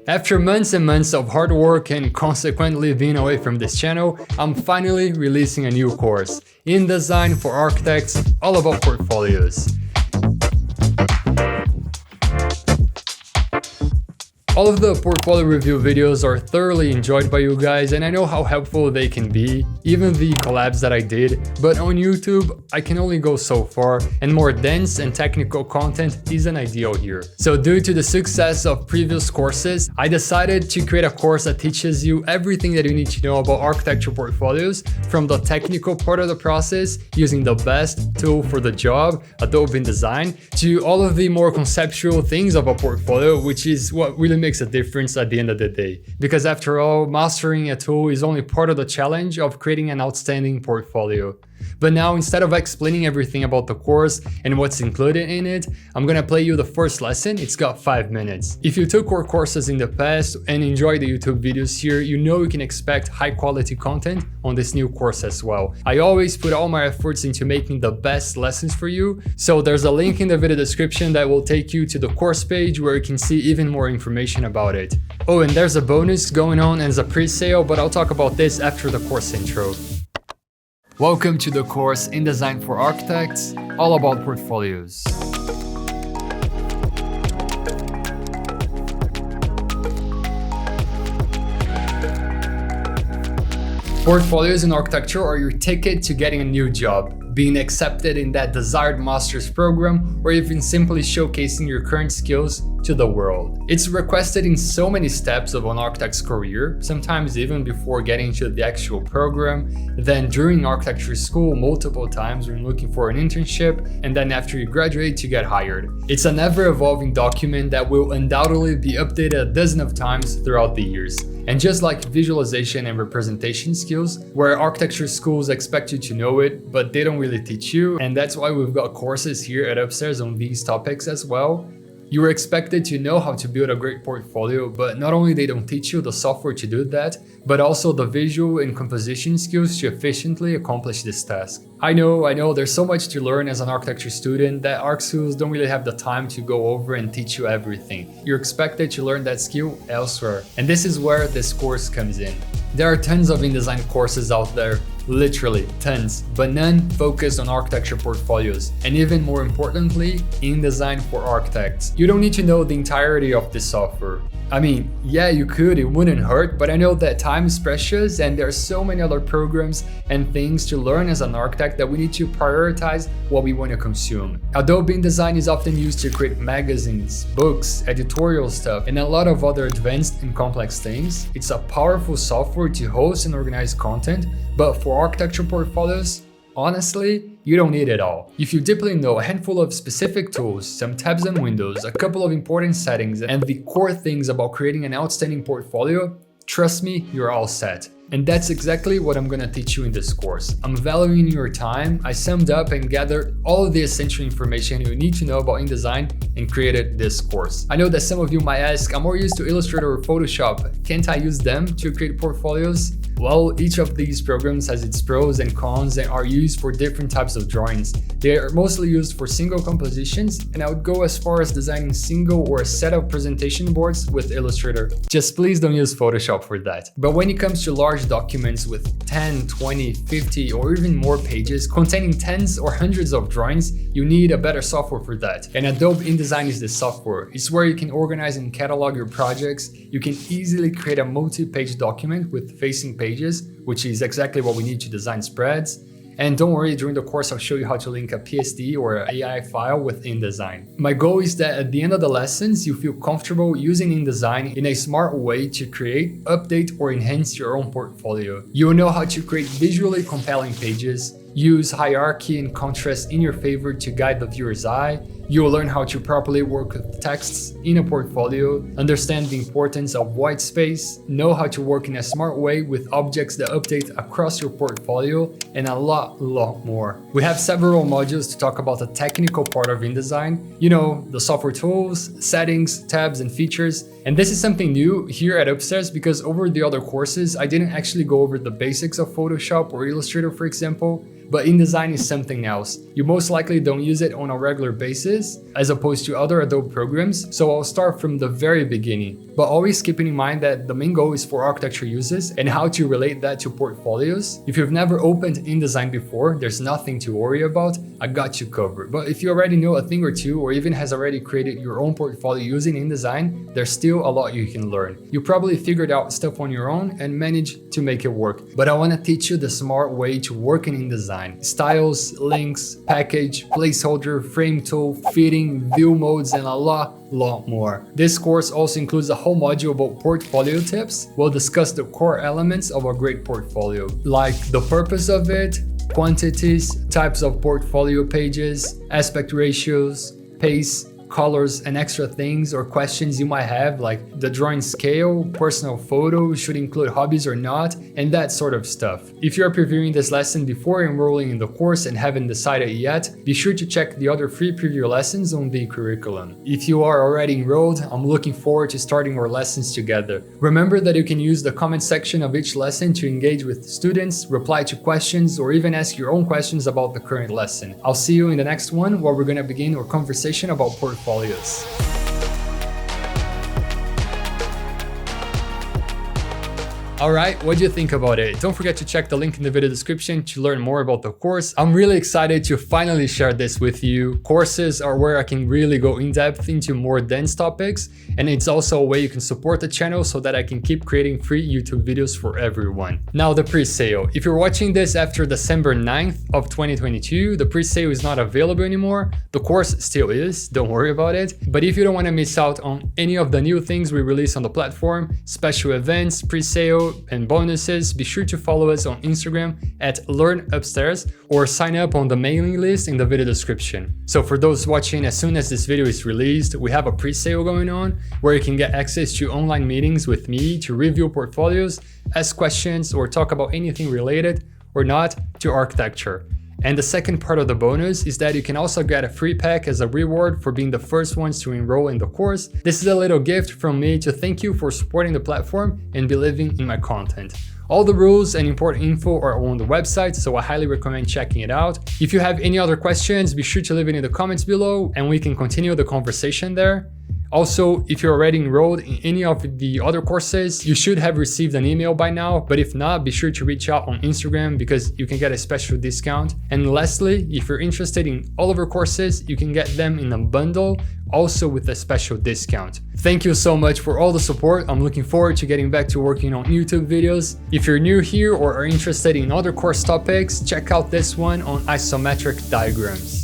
After months and months of hard work and consequently being away from this channel, I'm finally releasing a new course, InDesign for Architects, all about portfolios. All of the portfolio review videos are thoroughly enjoyed by you guys, and I know how helpful they can be, even the collabs that I did, but on YouTube, I can only go so far, and more dense and technical content isn't ideal here. So due to the success of previous courses, I decided to create a course that teaches you everything that you need to know about architecture portfolios, from the technical part of the process, using the best tool for the job, Adobe InDesign, to all of the more conceptual things of a portfolio, which is what really makes a difference at the end of the day. Because after all, mastering a tool is only part of the challenge of creating an outstanding portfolio. But now, instead of explaining everything about the course and what's included in it, I'm gonna play you the first lesson. It's got 5 minutes. If you took our courses in the past and enjoy the YouTube videos here, you know you can expect high quality content on this new course as well. I always put all my efforts into making the best lessons for you, so there's a link in the video description that will take you to the course page where you can see even more information about it. Oh, and there's a bonus going on as a pre-sale, but I'll talk about this after the course intro. Welcome to the course InDesign for Architects, all about portfolios. Portfolios in architecture are your ticket to getting a new job, being accepted in that desired master's program, or even simply showcasing your current skills to the world. It's requested in so many steps of an architect's career, sometimes even before getting into the actual program, then during architecture school multiple times when looking for an internship, and then after you graduate to get hired. It's an ever-evolving document that will undoubtedly be updated a dozen of times throughout the years. And just like visualization and representation skills, where architecture schools expect you to know it, but they don't really teach you, and that's why we've got courses here at Upstairs on these topics as well. You are expected to know how to build a great portfolio, but not only they don't teach you the software to do that, but also the visual and composition skills to efficiently accomplish this task. I know, there's so much to learn as an architecture student that arch schools don't really have the time to go over and teach you everything. You're expected to learn that skill elsewhere, and this is where this course comes in. There are tons of InDesign courses out there, literally tons, but none focused on architecture portfolios, and even more importantly, InDesign for Architects. You don't need to know the entirety of this software. I mean, yeah, you could, it wouldn't hurt, but I know that time is precious and there are so many other programs and things to learn as an architect that we need to prioritize what we want to consume. Adobe InDesign is often used to create magazines, books, editorial stuff, and a lot of other advanced and complex things. It's a powerful software to host and organize content, but for architecture portfolios, honestly, you don't need it all. If you deeply know a handful of specific tools, some tabs and windows, a couple of important settings, and the core things about creating an outstanding portfolio, trust me, you're all set. And that's exactly what I'm gonna teach you in this course. I'm valuing your time. I summed up and gathered all of the essential information you need to know about InDesign and created this course. I know that some of you might ask, I'm more used to Illustrator or Photoshop. Can't I use them to create portfolios? Well, each of these programs has its pros and cons and are used for different types of drawings. They are mostly used for single compositions, and I would go as far as designing single or a set of presentation boards with Illustrator. Just please don't use Photoshop for that. But when it comes to large documents with 10, 20, 50, or even more pages containing tens or hundreds of drawings, you need a better software for that. And Adobe InDesign is the software. It's where you can organize and catalog your projects. You can easily create a multi-page document with facing pages, which is exactly what we need to design spreads. And don't worry, during the course I'll show you how to link a PSD or an AI file with InDesign. My goal is that at the end of the lessons, you feel comfortable using InDesign in a smart way to create, update, or enhance your own portfolio. You will know how to create visually compelling pages, use hierarchy and contrast in your favor to guide the viewer's eye. You will learn how to properly work with texts in a portfolio, understand the importance of white space, know how to work in a smart way with objects that update across your portfolio, and a lot more. We have several modules to talk about the technical part of InDesign, you know, the software tools, settings, tabs, and features. And this is something new here at Upstairs because over the other courses, I didn't actually go over the basics of Photoshop or Illustrator, for example. But InDesign is something else. You most likely don't use it on a regular basis, uses as opposed to other Adobe programs, so I'll start from the very beginning. But always keeping in mind that the main goal is for architecture uses and how to relate that to portfolios. If you've never opened InDesign before, there's nothing to worry about, I got you covered. But if you already know a thing or two, or even has already created your own portfolio using InDesign, there's still a lot you can learn. You probably figured out stuff on your own and managed to make it work. But I want to teach you the smart way to work in InDesign. Styles, links, package, placeholder, frame tool, fitting, view modes, and a lot more. This course also includes a whole module about portfolio tips. We'll discuss the core elements of a great portfolio, like the purpose of it, quantities, types of portfolio pages, aspect ratios, pace, colors, and extra things or questions you might have, like the drawing scale, personal photos should include hobbies or not, and that sort of stuff. If you are previewing this lesson before enrolling in the course and haven't decided yet, be sure to check the other free preview lessons on the curriculum. If you are already enrolled, I'm looking forward to starting our lessons together. Remember that you can use the comment section of each lesson to engage with students, reply to questions, or even ask your own questions about the current lesson. I'll see you in the next one, where we're going to begin our conversation about portfolios. Alright, what do you think about it? Don't forget to check the link in the video description to learn more about the course. I'm really excited to finally share this with you. Courses are where I can really go in depth into more dense topics, and it's also a way you can support the channel so that I can keep creating free YouTube videos for everyone. Now, the pre-sale. If you're watching this after December 9th of 2022, the pre-sale is not available anymore. The course still is, don't worry about it. But if you don't want to miss out on any of the new things we release on the platform, special events, pre-sale, and bonuses, be sure to follow us on Instagram at LearnUpstairs or sign up on the mailing list in the video description. So for those watching as soon as this video is released, we have a pre-sale going on where you can get access to online meetings with me to review portfolios, ask questions, or talk about anything related or not to architecture. And the second part of the bonus is that you can also get a free pack as a reward for being the first ones to enroll in the course. This is a little gift from me to thank you for supporting the platform and believing in my content. All the rules and important info are on the website, so I highly recommend checking it out. If you have any other questions, be sure to leave it in the comments below and we can continue the conversation there. Also, if you're already enrolled in any of the other courses, you should have received an email by now, but if not, be sure to reach out on Instagram because you can get a special discount. And lastly, if you're interested in all of our courses, you can get them in a bundle, also with a special discount. Thank you so much for all the support. I'm looking forward to getting back to working on YouTube videos. If you're new here or are interested in other course topics, check out this one on isometric diagrams.